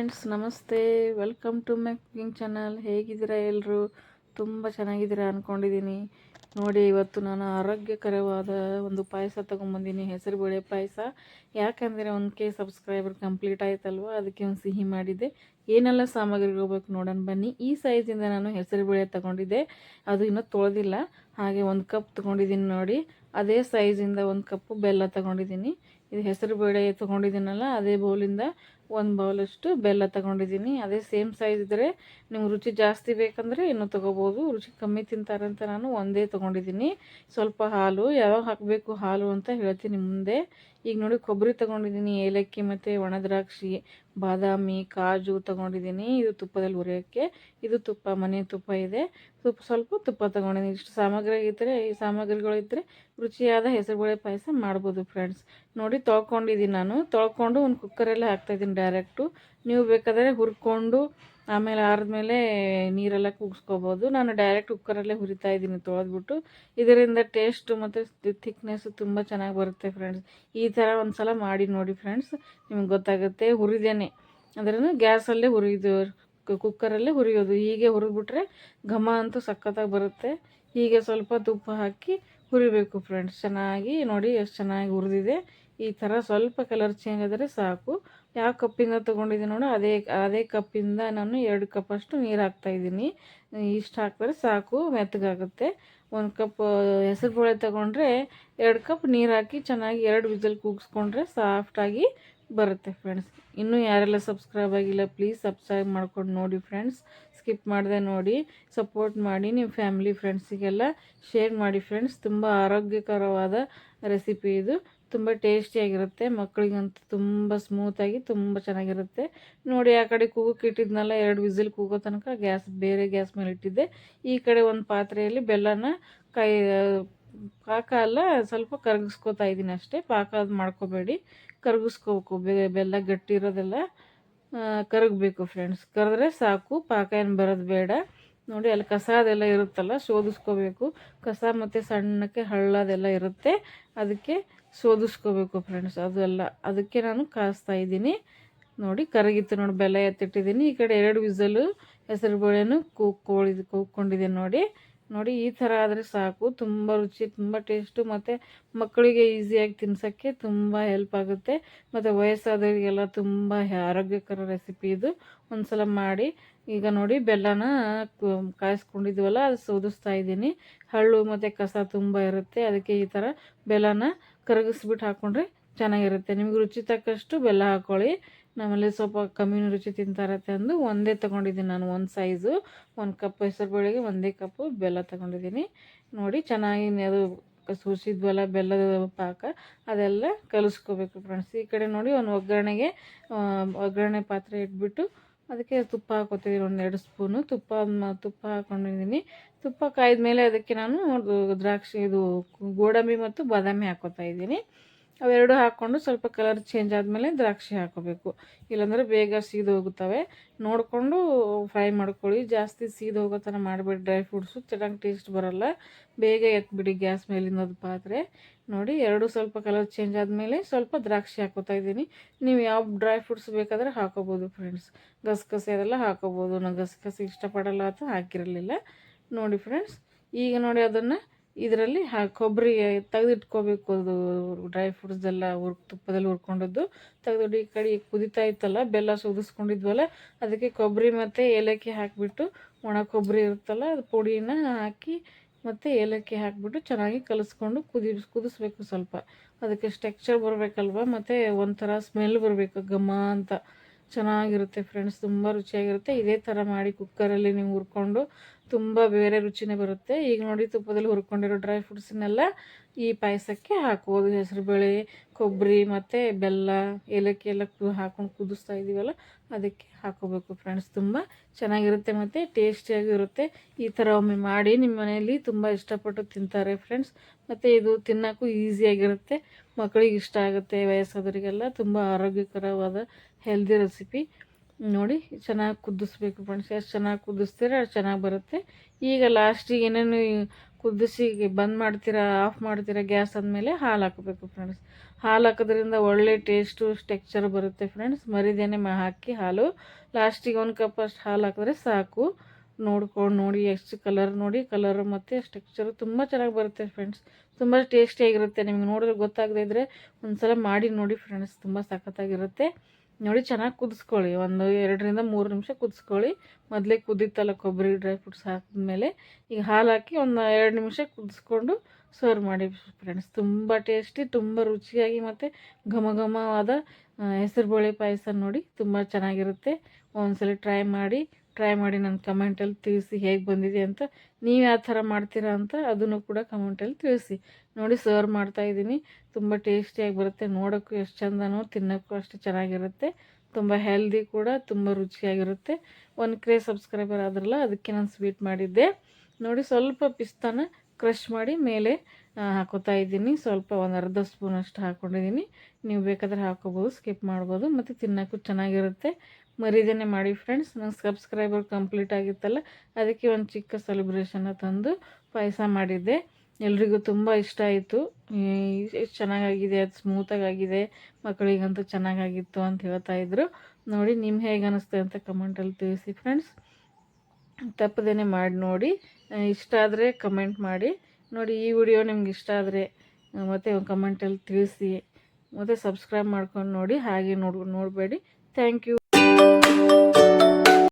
Friends, ನಮಸ್ತೆ. Welcome to my cooking channel. ಹೇಗಿದ್ದೀರಾ ಎಲ್ಲರೂ? ತುಂಬ ಚೆನ್ನಾಗಿದ್ದೀರಾ ಅಂದ್ಕೊಂಡಿದ್ದೀನಿ. ನೋಡಿ, ಇವತ್ತು ನಾನು ಆರೋಗ್ಯಕರವಾದ ಒಂದು ಪಾಯಸ ತೊಗೊಂಬಂದಿನಿ, ಹೆಸರುಬೇಳೆ ಪಾಯಸ. ಯಾಕಂದರೆ 1K ಸಬ್ಸ್ಕ್ರೈಬರ್ ಕಂಪ್ಲೀಟ್ ಆಯ್ತಲ್ವ, ಅದಕ್ಕೆ ಒಂದು ಸಿಹಿ ಮಾಡಿದ್ದೆ. ಏನೆಲ್ಲ ಸಾಮಗ್ರಿ ಹೋಗ್ಬೇಕು ನೋಡೋಣ ಬನ್ನಿ. ಈ ಸೈಜಿಂದ ನಾನು ಹೆಸರುಬೇಳೆ ತೊಗೊಂಡಿದ್ದೆ, ಅದು ಇನ್ನೂ ತೊಳೆದಿಲ್ಲ. ಹಾಗೆ 1 ಕಪ್ ತೊಗೊಂಡಿದ್ದೀನಿ ನೋಡಿ. ಅದೇ ಸೈಜಿಂದ 1 ಕಪ್ಪು ಬೆಲ್ಲ ತೊಗೊಂಡಿದ್ದೀನಿ. ಇದು ಹೆಸರುಬೇಳೆ ತೊಗೊಂಡಿದ್ದೀನಲ್ಲ, ಅದೇ ಬೌಲಿಂದ 1 ಬೌಲಷ್ಟು ಬೆಲ್ಲ ತೊಗೊಂಡಿದ್ದೀನಿ. ಅದೇ ಸೇಮ್ ಸೈಜ್ ಇದ್ದರೆ ನಿಮ್ಗೆ ರುಚಿ ಜಾಸ್ತಿ ಬೇಕಂದರೆ ಇನ್ನೂ ತೊಗೋಬೋದು. ರುಚಿ ಕಮ್ಮಿ ತಿಂತಾರಂತ ನಾನು ಒಂದೇ ತೊಗೊಂಡಿದ್ದೀನಿ. ಸ್ವಲ್ಪ ಹಾಲು, ಯಾವಾಗ ಹಾಕಬೇಕು ಹಾಲು ಅಂತ ಹೇಳ್ತೀನಿ ಮುಂದೆ. ಈಗ ನೋಡಿ, ಕೊಬ್ಬರಿ ತೊಗೊಂಡಿದ್ದೀನಿ, ಏಲಕ್ಕಿ ಮತ್ತು ಒಣ ದ್ರಾಕ್ಷಿ, ಬಾದಾಮಿ, ಕಾಜು ತೊಗೊಂಡಿದ್ದೀನಿ. ಇದು ತುಪ್ಪದಲ್ಲಿ ಹುರಿಯೋಕ್ಕೆ. ಇದು ತುಪ್ಪ, ಮನೆ ತುಪ್ಪ ಇದೆ. ಸ್ವಲ್ಪ ತುಪ್ಪ ತೊಗೊಂಡಿದ್ದೀನಿ. ಇಷ್ಟು ಸಾಮಗ್ರಿ ಇದ್ದರೆ, ಈ ಸಾಮಗ್ರಿಗಳಿದ್ದರೆ ರುಚಿಯಾದ ಹೆಸರುಬೇಳೆ ಪಾಯಸ ಮಾಡ್ಬೋದು ಫ್ರೆಂಡ್ಸ್. ನೋಡಿ, ತೊಳ್ಕೊಂಡಿದ್ದೀನಿ ನಾನು. ತೊಳ್ಕೊಂಡು ಒಂದು ಕುಕ್ಕರಲ್ಲೇ ಹಾಕ್ತಾಯಿದ್ದೀನಿ ಡೈರೆಕ್ಟು. ನೀವು ಬೇಕಾದರೆ ಹುರ್ಕೊಂಡು ಆಮೇಲೆ ಆರಿದ್ಮೇಲೆ ನೀರೆಲ್ಲ ಕೂಗಿಸ್ಕೋಬೋದು. ನಾನು ಡೈರೆಕ್ಟ್ ಕುಕ್ಕರಲ್ಲೇ ಹುರಿತಾ ಇದ್ದೀನಿ ತೊಳೆದ್ಬಿಟ್ಟು. ಇದರಿಂದ ಟೇಸ್ಟು ಮತ್ತು ಥಿಕ್ನೆಸ್ಸು ತುಂಬ ಚೆನ್ನಾಗಿ ಬರುತ್ತೆ ಫ್ರೆಂಡ್ಸ್. ಈ ಥರ ಒಂದು ಸಲ ಮಾಡಿ ನೋಡಿ ಫ್ರೆಂಡ್ಸ್, ನಿಮ್ಗೆ ಗೊತ್ತಾಗುತ್ತೆ. ಹುರಿದೇನೆ ಅದನ್ನು ಗ್ಯಾಸಲ್ಲೇ ಹುರಿದು ಕುಕ್ಕರಲ್ಲೇ ಹುರಿಯೋದು. ಹೀಗೆ ಹುರಿದ್ಬಿಟ್ರೆ ಘಮ ಅಂತೂ ಸಖತ್ತಾಗಿ ಬರುತ್ತೆ. ಹೀಗೆ ಸ್ವಲ್ಪ ತುಪ್ಪ ಹಾಕಿ ಹುರಿಬೇಕು ಫ್ರೆಂಡ್ಸ್. ಚೆನ್ನಾಗಿ ನೋಡಿ ಎಷ್ಟು ಚೆನ್ನಾಗಿ ಹುರಿದಿದೆ. ಈ ಥರ ಸ್ವಲ್ಪ ಕಲರ್ ಚೇಂಜ್ ಆದರೆ ಸಾಕು. ಯಾವ ಕಪ್ಪಿಂದ ತೊಗೊಂಡಿದ್ದೀನಿ ನೋಡು, ಅದೇ ಕಪ್ಪಿಂದ ನಾನು 2 ಕಪ್ಪಷ್ಟು ನೀರು ಹಾಕ್ತಾಯಿದ್ದೀನಿ. ಇಷ್ಟು ಹಾಕಿದ್ರೆ ಸಾಕು, ಮೆತ್ತಗಾಗುತ್ತೆ. 1 ಕಪ್ ಹೆಸರುಬೇಳೆ ತೊಗೊಂಡ್ರೆ 2 ಕಪ್ ನೀರು ಹಾಕಿ ಚೆನ್ನಾಗಿ 2 ವಿಸಲ್ ಕೂಗಿಸ್ಕೊಂಡ್ರೆ ಸಾಫ್ಟಾಗಿ ಬರುತ್ತೆ ಫ್ರೆಂಡ್ಸ್. ಇನ್ನೂ ಯಾರೆಲ್ಲ ಸಬ್ಸ್ಕ್ರೈಬ್ ಆಗಿಲ್ಲ ಪ್ಲೀಸ್ ಸಬ್ಸ್ಕ್ರೈಬ್ ಮಾಡ್ಕೊಂಡು ನೋಡಿ ಫ್ರೆಂಡ್ಸ್. ಸ್ಕಿಪ್ ಮಾಡದೆ ನೋಡಿ, ಸಪೋರ್ಟ್ ಮಾಡಿ. ನಿಮ್ಮ ಫ್ಯಾಮಿಲಿ ಫ್ರೆಂಡ್ಸಿಗೆಲ್ಲ ಶೇರ್ ಮಾಡಿ ಫ್ರೆಂಡ್ಸ್. ತುಂಬ ಆರೋಗ್ಯಕರವಾದ ರೆಸಿಪಿ ಇದು. ತುಂಬ ಟೇಸ್ಟಿಯಾಗಿರುತ್ತೆ. ಮಕ್ಕಳಿಗಂತೂ ತುಂಬ ಸ್ಮೂತಾಗಿ ತುಂಬ ಚೆನ್ನಾಗಿರುತ್ತೆ. ನೋಡಿ, ಆ ಕಡೆ ಕೂಗೋಕೆ ಇಟ್ಟಿದ್ನಲ್ಲ, 2 ವಿಸಿಲ್ ಕೂಗೋ ತನಕ ಬೇರೆ ಗ್ಯಾಸ್ ಮೇಲೆ ಇಟ್ಟಿದ್ದೆ. ಈ ಕಡೆ ಒಂದು ಪಾತ್ರೆಯಲ್ಲಿ ಬೆಲ್ಲನ ಪಾಕ ಅಲ್ಲ, ಸ್ವಲ್ಪ ಕರಗಿಸ್ಕೋತಾ ಇದ್ದೀನಿ ಅಷ್ಟೇ. ಪಾಕ ಅದು ಮಾಡ್ಕೋಬೇಡಿ, ಕರಗಿಸ್ಕೋಬೇಕು. ಬೆಲ್ಲ ಗಟ್ಟಿ ಇರೋದೆಲ್ಲ ಕರಗಬೇಕು ಫ್ರೆಂಡ್ಸ್. ಕರೆದ್ರೆ ಸಾಕು, ಪಾಕ ಏನು ಬರೋದು ಬೇಡ. ನೋಡಿ, ಅಲ್ಲಿ ಕಸ ಅದೆಲ್ಲ ಇರುತ್ತಲ್ಲ, ಶೋಧಿಸ್ಕೋಬೇಕು. ಕಸ ಮತ್ತು ಸಣ್ಣಕ್ಕೆ ಹಳ್ಳದೆಲ್ಲ ಇರುತ್ತೆ, ಅದಕ್ಕೆ ಶೋಧಿಸ್ಕೋಬೇಕು ಫ್ರೆಂಡ್ಸ್. ಅದಕ್ಕೆ ನಾನು ಕಾಯಿಸ್ತಾ ಇದ್ದೀನಿ. ನೋಡಿ, ಕರಗಿತ್ತು ನೋಡಿ, ಬೆಲ್ಲ ಎತ್ತಿಟ್ಟಿದ್ದೀನಿ. ಈ ಕಡೆ 2 ವಿಸಲು ಹೆಸರುಬೇಳೆನೂ ಕೂಗ್ಕೊಂಡಿದ್ದೀನಿ ನೋಡಿ. ಈ ಥರ ಆದರೆ ಸಾಕು. ತುಂಬ ರುಚಿ, ತುಂಬ ಟೇಸ್ಟು, ಮತ್ತು ಮಕ್ಕಳಿಗೆ ಈಸಿಯಾಗಿ ತಿನ್ಸೋಕ್ಕೆ ತುಂಬ ಹೆಲ್ಪ್ ಆಗುತ್ತೆ. ಮತ್ತು ವಯಸ್ಸಾದವರಿಗೆಲ್ಲ ತುಂಬ ಆರೋಗ್ಯಕರ ರೆಸಿಪಿ ಇದು. ಒಂದು ಸಲ ಮಾಡಿ. ಈಗ ನೋಡಿ, ಬೆಲ್ಲನ ಕಾಯಿಸ್ಕೊಂಡಿದ್ವಲ್ಲ, ಅದು ಶೋಧಿಸ್ತಾ ಇದ್ದೀನಿ. ಹಳ್ಳು ಮತ್ತು ಕಸ ತುಂಬ ಇರುತ್ತೆ, ಅದಕ್ಕೆ ಈ ಥರ ಬೆಲ್ಲನ ಕರಗಿಸ್ಬಿಟ್ಟು ಹಾಕ್ಕೊಂಡ್ರೆ ಚೆನ್ನಾಗಿರುತ್ತೆ. ನಿಮ್ಗೆ ರುಚಿ ತಕ್ಕಷ್ಟು ಬೆಲ್ಲ ಹಾಕ್ಕೊಳ್ಳಿ. ನಮ್ಮಲ್ಲಿ ಸ್ವಲ್ಪ ಕಮ್ಮಿನೂ ರುಚಿ ತಿಂತಾರತ್ತೆ ಅಂದು ಒಂದೇ ತೊಗೊಂಡಿದ್ದೀನಿ ನಾನು. 1 ಸೈಜು 1 ಕಪ್ ಹೆಸರುಬೇಳೆಗೆ 1 ಕಪ್ಪು ಬೆಲ್ಲ ತೊಗೊಂಡಿದ್ದೀನಿ. ನೋಡಿ, ಚೆನ್ನಾಗಿ ಅದು ಸುರಿಸಿದ್ವಲ್ಲ ಬೆಲ್ಲದ ಪಾಕ, ಅದೆಲ್ಲ ಕಲಿಸ್ಕೋಬೇಕು ಫ್ರೆಂಡ್ಸ್. ಈ ಕಡೆ ನೋಡಿ, ಒಂದು ಒಗ್ಗರಣೆ ಪಾತ್ರೆ ಇಟ್ಬಿಟ್ಟು ಅದಕ್ಕೆ ತುಪ್ಪ ಹಾಕೋತಿದ್ದೀನಿ. 1-2 ಸ್ಪೂನು ತುಪ್ಪ ಹಾಕ್ಕೊಂಡಿದ್ದೀನಿ. ತುಪ್ಪ ಕಾಯ್ದ ಮೇಲೆ ಅದಕ್ಕೆ ನಾನು ಗೋಡಂಬಿ ಮತ್ತು ಬಾದಾಮಿ ಹಾಕೋತಾ ಇದ್ದೀನಿ. ಅವೆರಡು ಹಾಕ್ಕೊಂಡು ಸ್ವಲ್ಪ ಕಲರ್ ಚೇಂಜ್ ಆದಮೇಲೆ ದ್ರಾಕ್ಷಿ ಹಾಕೋಬೇಕು. ಇಲ್ಲಾಂದರೆ ಬೇಗ ಹೋಗುತ್ತವೆ. ನೋಡಿಕೊಂಡು ಫ್ರೈ ಮಾಡ್ಕೊಳ್ಳಿ. ಜಾಸ್ತಿ ಹೋಗೋ ಥರ ಮಾಡಬೇಡಿ. ಡ್ರೈ ಫ್ರೂಟ್ಸು ಚೆನ್ನಾಗಿ ಟೇಸ್ಟ್ ಬರೋಲ್ಲ. ಬೇಗ ಎತ್ಬಿಡಿ ಗ್ಯಾಸ್ ಮೇಲಿಂದ ಅದು ಪಾತ್ರೆ. ನೋಡಿ, ಎರಡು ಸ್ವಲ್ಪ ಕಲರ್ ಚೇಂಜ್ ಆದಮೇಲೆ ಸ್ವಲ್ಪ ದ್ರಾಕ್ಷಿ ಹಾಕೋತಾ ಇದ್ದೀನಿ. ನೀವು ಯಾವ ಡ್ರೈ ಫ್ರೂಟ್ಸ್ ಬೇಕಾದರೆ ಹಾಕೋಬೋದು ಫ್ರೆಂಡ್ಸ್. ಗಸಗಸೆ ಅದೆಲ್ಲ ಹಾಕೋಬೋದು. ನಾನು ಗಸಗಸೆ ಇಷ್ಟಪಡಲ್ಲ ಅಂತ ಹಾಕಿರಲಿಲ್ಲ. ನೋಡಿ ಫ್ರೆಂಡ್ಸ್, ಈಗ ನೋಡಿ ಅದನ್ನು ಇದರಲ್ಲಿ ಕೊಬ್ಬರಿ ತೆಗೆದಿಟ್ಕೋಬೇಕು. ಅದು ಡ್ರೈ ಫ್ರೂಟ್ಸ್ದೆಲ್ಲ ತುಪ್ಪದಲ್ಲಿ ಹುರ್ಕೊಂಡದ್ದು ತೆಗೆದು ಈ ಕಡೆ ಕುದಿತಾ ಇತ್ತಲ್ಲ, ಬೆಲ್ಲ ಸೋದಿಸ್ಕೊಂಡಿದ್ವಲ್ಲ, ಅದಕ್ಕೆ ಕೊಬ್ಬರಿ ಮತ್ತು ಏಲಕ್ಕಿ ಹಾಕಿಬಿಟ್ಟು, ಒಣ ಕೊಬ್ಬರಿ ಇರುತ್ತಲ್ಲ, ಅದು ಪುಡಿನ ಹಾಕಿ ಮತ್ತು ಏಲಕ್ಕಿ ಹಾಕಿಬಿಟ್ಟು ಚೆನ್ನಾಗಿ ಕಲಿಸ್ಕೊಂಡು ಕುದಿಸ್ಬೇಕು ಸ್ವಲ್ಪ. ಅದಕ್ಕೆ ಟೆಕ್ಸ್ಚರ್ ಬರಬೇಕಲ್ವ, ಮತ್ತು ಒಂಥರ ಸ್ಮೆಲ್ ಬರಬೇಕು, ಘಮ ಅಂತ ಚೆನ್ನಾಗಿರುತ್ತೆ ಫ್ರೆಂಡ್ಸ್. ತುಂಬ ರುಚಿಯಾಗಿರುತ್ತೆ. ಇದೇ ಥರ ಮಾಡಿ ಕುಕ್ಕರಲ್ಲಿ ನೀವು ಹುರ್ಕೊಂಡು ತುಂಬ ಬೇರೆ ರುಚಿನೇ ಬರುತ್ತೆ. ಈಗ ನೋಡಿ, ತುಪ್ಪದಲ್ಲಿ ಹುರ್ಕೊಂಡಿರೋ ಡ್ರೈ ಫ್ರೂಟ್ಸನ್ನೆಲ್ಲ ಈ ಪಾಯಸಕ್ಕೆ ಹಾಕ್ಬೋದು. ಹೆಸರುಬೇಳೆ, ಕೊಬ್ಬರಿ ಮತ್ತು ಬೆಲ್ಲ, ಏಲಕ್ಕಿ ಎಲ್ಲ ಹಾಕ್ಕೊಂಡು ಕುದಿಸ್ತಾ ಇದ್ದೀವಲ್ಲ, ಅದಕ್ಕೆ ಹಾಕೋಬೇಕು ಫ್ರೆಂಡ್ಸ್. ತುಂಬ ಚೆನ್ನಾಗಿರುತ್ತೆ ಮತ್ತು ಟೇಸ್ಟಿಯಾಗಿ ಇರುತ್ತೆ. ಈ ಥರ ಒಮ್ಮೆ ಮಾಡಿ, ನಿಮ್ಮ ಮನೆಯಲ್ಲಿ ತುಂಬ ಇಷ್ಟಪಟ್ಟು ತಿಂತಾರೆ ಫ್ರೆಂಡ್ಸ್. ಮತ್ತು ಇದು ತಿನ್ನೋಕ್ಕೂ ಈಸಿಯಾಗಿರುತ್ತೆ, ಮಕ್ಕಳಿಗೆ ಇಷ್ಟ ಆಗುತ್ತೆ. ವಯಸ್ಸಾದವರಿಗೆಲ್ಲ ತುಂಬ ಆರೋಗ್ಯಕರವಾದ ಹೆಲ್ದಿ ರೆಸಿಪಿ. ನೋಡಿ, ಚೆನ್ನಾಗಿ ಕುದಿಸ್ಬೇಕು ಫ್ರೆಂಡ್ಸ್. ಎಷ್ಟು ಚೆನ್ನಾಗಿ ಕುದಿಸ್ತೀರ ಅಷ್ಟು ಚೆನ್ನಾಗಿ ಬರುತ್ತೆ. ಈಗ ಲಾಸ್ಟಿಗೆ ಏನೇನು ಕುದಿಸಿ ಬಂದ್ ಮಾಡ್ತೀರಾ ಆಫ್ ಮಾಡ್ತೀರಾ ಗ್ಯಾಸ್ ಆದಮೇಲೆ ಹಾಲು ಹಾಕಬೇಕು ಫ್ರೆಂಡ್ಸ್. ಹಾಲು ಹಾಕೋದ್ರಿಂದ ಒಳ್ಳೆ ಟೇಸ್ಟು ಟೆಕ್ಸ್ಚರ್ ಬರುತ್ತೆ ಫ್ರೆಂಡ್ಸ್. ಮರಿದೇನೆ ಹಾಕಿ ಹಾಲು ಲಾಸ್ಟಿಗೆ 1 ಕಪ್ ಅಷ್ಟು ಹಾಲು ಹಾಕಿದ್ರೆ ಸಾಕು. ನೋಡ್ಕೊಂಡು ನೋಡಿ ಎಷ್ಟು ಕಲರ್ ನೋಡಿ, ಕಲರ್ ಮತ್ತು ಟೆಕ್ಸ್ಚರು ತುಂಬ ಚೆನ್ನಾಗಿ ಬರುತ್ತೆ ಫ್ರೆಂಡ್ಸ್. ತುಂಬ ಟೇಸ್ಟಿಯಾಗಿರುತ್ತೆ. ನಿಮ್ಗೆ ನೋಡಿದ್ರೆ ಗೊತ್ತಾಗದೇ ಇದ್ದರೆ ಒಂದ್ಸಲ ಮಾಡಿ ನೋಡಿ ಫ್ರೆಂಡ್ಸ್, ತುಂಬ ಸಖತ್ತಾಗಿರುತ್ತೆ. ನೋಡಿ ಚೆನ್ನಾಗಿ ಕುದಿಸ್ಕೊಳ್ಳಿ, ಒಂದು 2ರಿಂದ 3 ನಿಮಿಷ ಕುದಿಸ್ಕೊಳ್ಳಿ. ಮೊದಲೇ ಕುದೀತಲ್ಲ ಕೊಬ್ಬರಿ ಡ್ರೈ ಫ್ರೂಟ್ಸ್ ಹಾಕಿದ್ಮೇಲೆ ಈಗ ಹಾಲು ಹಾಕಿ ಒಂದು 2 ನಿಮಿಷ ಕುದಿಸ್ಕೊಂಡು ಸರ್ವ್ ಮಾಡಿ ಫ್ರೆಂಡ್ಸ್. ತುಂಬ ಟೇಸ್ಟಿ, ತುಂಬ ರುಚಿಯಾಗಿ ಮತ್ತು ಘಮಘಮವಾದ ಹೆಸರುಬೇಳೆ ಪಾಯಸ ನೋಡಿ ತುಂಬ ಚೆನ್ನಾಗಿರುತ್ತೆ. ಒಂದ್ಸಲ ಟ್ರೈ ಮಾಡಿ ನನ್ನ ಕಮೆಂಟಲ್ಲಿ ತಿಳಿಸಿ ಹೇಗೆ ಬಂದಿದೆ ಅಂತ. ನೀವು ಯಾವ ಥರ ಮಾಡ್ತೀರಾ ಅಂತ ಅದನ್ನು ಕೂಡ ಕಮೆಂಟಲ್ಲಿ ತಿಳಿಸಿ. ನೋಡಿ ಸರ್ವ್ ಮಾಡ್ತಾಯಿದ್ದೀನಿ. ತುಂಬ ಟೇಸ್ಟಿಯಾಗಿ ಬರುತ್ತೆ. ನೋಡೋಕ್ಕೂ ಎಷ್ಟು ಚಂದನೋ, ತಿನ್ನೋಕ್ಕೂ ಅಷ್ಟು ಚೆನ್ನಾಗಿರುತ್ತೆ. ತುಂಬ ಹೆಲ್ದಿ ಕೂಡ, ತುಂಬ ರುಚಿಯಾಗಿರುತ್ತೆ. 1K ಸಬ್ಸ್ಕ್ರೈಬರ್ ಆದ್ರಲ್ಲ, ಅದಕ್ಕೆ ನಾನು ಸ್ವೀಟ್ ಮಾಡಿದ್ದೆ. ನೋಡಿ ಸ್ವಲ್ಪ ಪಿಸ್ತಾನ ಕ್ರಷ್ ಮಾಡಿ ಮೇಲೆ ಹಾಕೋತಾ ಇದ್ದೀನಿ. ಸ್ವಲ್ಪ ಒಂದು ಅರ್ಧ ಸ್ಪೂನಷ್ಟು ಹಾಕ್ಕೊಂಡಿದ್ದೀನಿ. ನೀವು ಬೇಕಾದರೆ ಹಾಕೋಬೋದು, ಸ್ಕಿಪ್ ಮಾಡ್ಬೋದು. ಮತ್ತು ತಿನ್ನೋಕ್ಕೂ ಚೆನ್ನಾಗಿರುತ್ತೆ. ಮರಿದೇನೆ ಮಾಡಿ ಫ್ರೆಂಡ್ಸ್. ನಂಗೆ ಸಬ್ಸ್ಕ್ರೈಬರ್ ಕಂಪ್ಲೀಟ್ ಆಗಿತ್ತಲ್ಲ, ಅದಕ್ಕೆ ಒಂದು ಚಿಕ್ಕ ಸೆಲೆಬ್ರೇಷನ್ನ ತಂದು ಪಾಯಸ ಮಾಡಿದ್ದೆ. ಎಲ್ರಿಗೂ ತುಂಬ ಇಷ್ಟ ಆಯಿತು. ಎಷ್ಟು ಚೆನ್ನಾಗಾಗಿದೆ, ಅದು ಸ್ಮೂತಾಗಿದೆ, ಮಕ್ಕಳಿಗಂತೂ ಚೆನ್ನಾಗಾಗಿತ್ತು ಅಂತ ಹೇಳ್ತಾಯಿದ್ರು. ನೋಡಿ ನಿಮ್ಗೆ ಹೇಗೆ ಅನ್ನಿಸ್ತೆ ಅಂತ ಕಮೆಂಟಲ್ಲಿ ತಿಳಿಸಿ ಫ್ರೆಂಡ್ಸ್. ತಪ್ಪದೇನೆ ಮಾಡಿ ನೋಡಿ. ಇಷ್ಟ ಆದರೆ ಕಮೆಂಟ್ ಮಾಡಿ. ನೋಡಿ ಈ ವಿಡಿಯೋ ನಿಮ್ಗೆ ಇಷ್ಟ ಆದರೆ ಮತ್ತು ಒಂದು ಕಮೆಂಟಲ್ಲಿ ತಿಳಿಸಿ. ಮತ್ತು ಸಬ್ಸ್ಕ್ರೈಬ್ ಮಾಡ್ಕೊಂಡು ನೋಡಿ, ಹಾಗೆ ನೋಡಬೇಡಿ. Thank you.